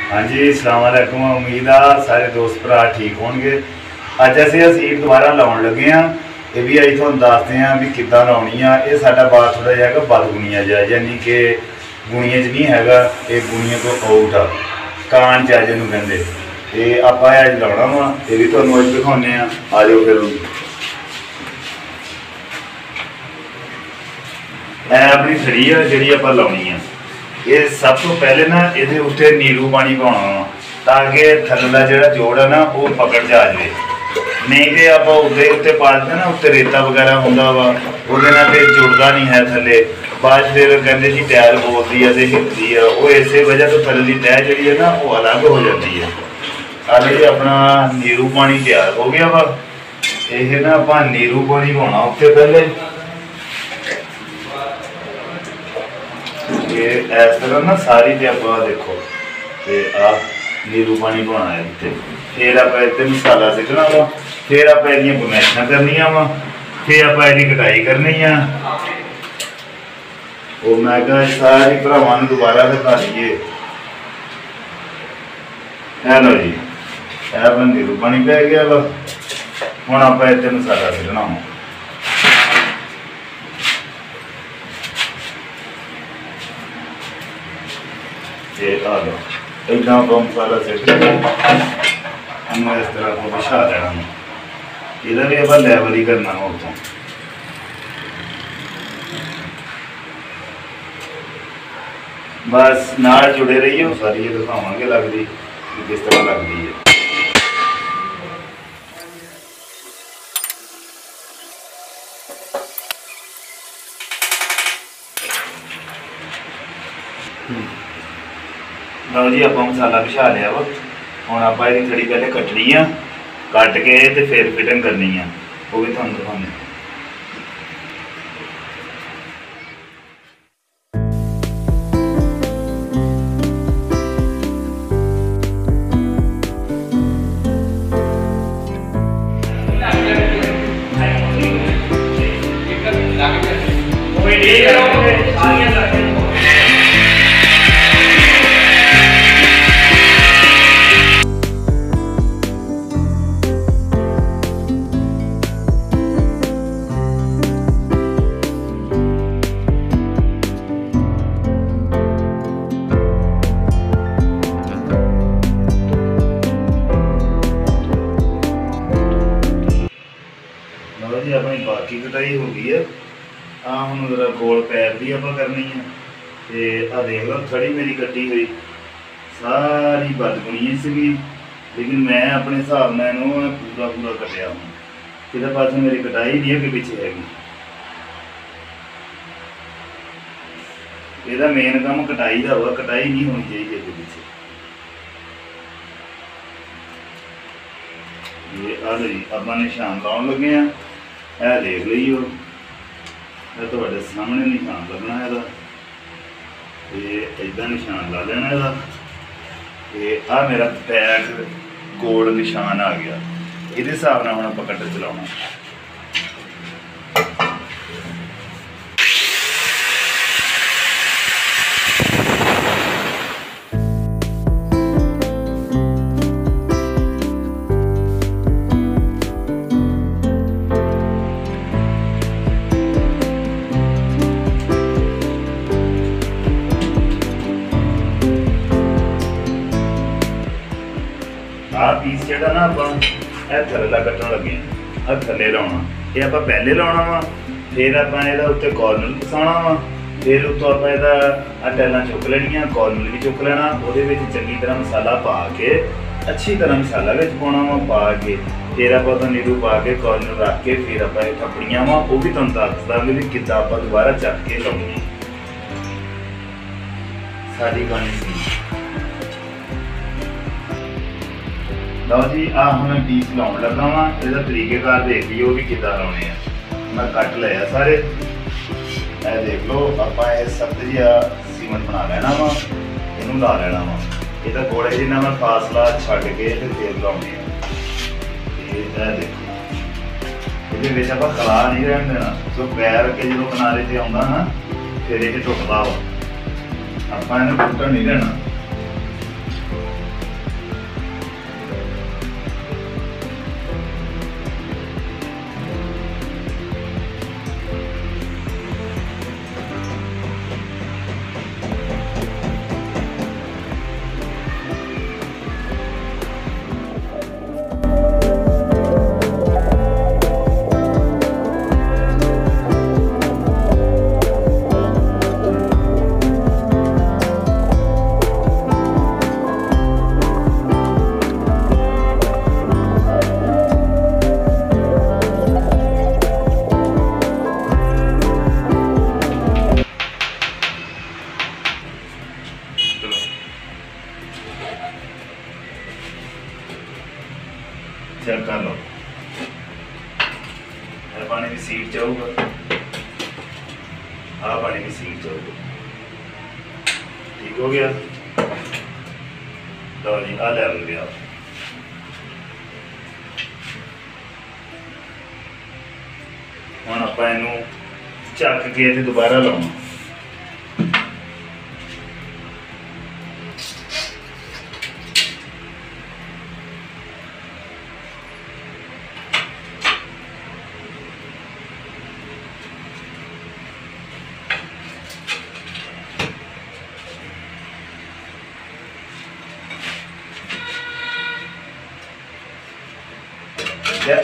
हाँ जी, अस्सलाम वालेकुम। उम्मीद आ सारे दोस्त भरा ठीक होंगे। अज असीं सीट दोबारा लाउण लगे हाँ। ये भी अज तुहानूं दसदे हैं भी किद्दां लाउणी आ। ये साडा बार थोड़ा जिहा हैगा बदगुणिया जिहा, यानी कि गुणिया च नहीं हैगा, ये गुणिया तो आउट आ, कान च जिहनूं कहंदे। ते आपां अज लाउणा वा, ये भी तुहानूं अज दिखाउने आ। आ जाओ फिर अपनी थड़ी है जी आप लानी है। ये सब तो पहले ना ये उत्ते नीरू पानी पाना वा, ताकि थल्ला जो जोड़ है ना वो पकड़ जा जाए। नहीं तो आप उदे उत्ते पा देते ना, उत्ते रेता वगैरह होंदा वा, उहदे नाल ते जुड़दा नहीं है थल्ले। बाद फिर कहते जी टायर बोलती है तो हिलती है, वो इस वजह तो थल्ले की तह जी है ना वो अलग हो जाती है। अल जी अपना नीरू पानी तैयार हो गया वा। ये ना आप नीरू पानी पाना उत्ते पहले। ये इस तरह ना सारी ते आप देखो, ते आ नीरू पानी पाना है इत्थे। फिर आप इत्थे मसाला सिटना वा, फिर आप इहदियां गमैशां करनियां वा, फिर आप इहदी कटाई करनी है। वो मैं कहा सारी भरावां नूं दोबारा दिखा दईए। हेलो जी, अपना नीरू पानी पै गया वा। हुण आप इत्थे मसाला सिटना वा। इदा आप मसाला सिट इस तरह को बिछा देना। इहदा भी आप लैवल ही करना उतों। बस नाल जुड़े रहिए, सारी ये दिखावांगे लगती किस तरह लगती है। लो जी, आप मसाला बिछा लिया वा। हुण आप थड़ी पहले कटनी है, कट के ते फिर फिटिंग करनी है, वो भी तुहानूं दिखाने। जी अपनी बाकी कटाई हो गई है। हम जरा गोल पैर भी आप करनी है। तो आ देख लो थड़ी मेरी कटी हुई सारी बदगुणी सी, लेकिन मैं अपने हिसाब में इन्हों पूरा पूरा कटिया हूँ। किसी पास मेरी कटाई नहीं है कि पिछे हैगी। यदा मेन काम कटाई का वा, कटाई नहीं होनी चाहिए अगे पिछे। ये आ लो जी, आप निशान लाउण लगे हैं। यह देख लीओ, तुहाडे सामने निशान लगना है। ये इदा निशान ला लेना है। ये आ मेरा पैर गोल निशान आ गया। ये हिसाब नाल हुण आपां कट चलाउणा। आ पीस जो ना आप थल्ला कट्टन लगे आ थले लाना। ये आप पहले लाना वा, फिर आप उत्ते कॉर्नर फसाना वा, फिर उत्तों आप टैलां चुक लेनिया, कॉर्नर भी चुक लेना। वो चंगी तरह मसाला पा के, अच्छी तरह मसाला पाना वा, पा के फिर आप नीरू पा के कॉर्नर रख के फिर आप थपड़ियां वा, वो भी तुहानूं दस देंगे भी किद्दां आप दोबारा चक के लाउणी सारी कहानी सी। लो जी, आ मैं पीस लाउण लगा वा। इसका तरीकेकार देख लियो भी किद्दां लाउणे आ। मैं कट लिया सारे, ए देख लो। आप सख्त जिहा सीमेंट बना लेना वा, इनू ला लेना वा। ये थोड़े जिन्ना मैं फासला छड्ड के फिर लाउणे आ। देखो ये आप खला नहीं रहन देना, तो पैर के जो किनारे से आउंदा ना फिर ये टुटदा वा। आप टुटन नहीं देना। चेक कर लो, पानी भी सीट जाऊगा, पानी भी सीट जाऊगा। ठीक हो गया। लो जी, आ लेवल गया। हुण आपां इहनूं झक के ते दोबारा लाउणा।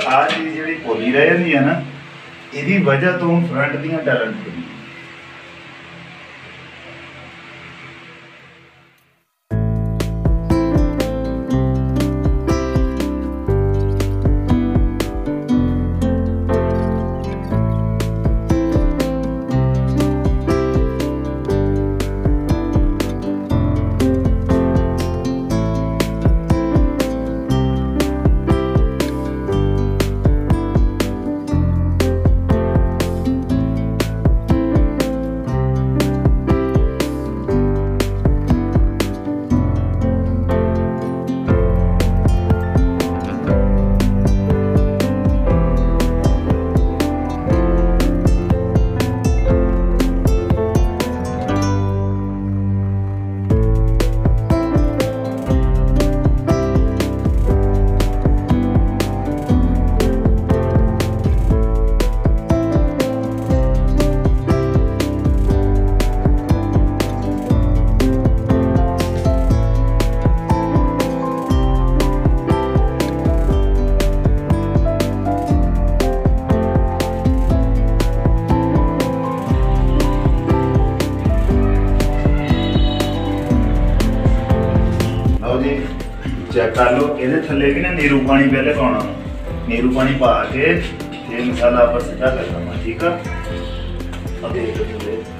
आ चीज़ जी भोली रह जाती है ना, यदी वजह तो फ्रंट दियां टाइलां टुटदियां। चेक कर लो, ये थले भी ना नीरू पानी पहले पाना, नीरू पानी पा के मसाला आप सीधा कर देना। ठीक है, अब देख लो।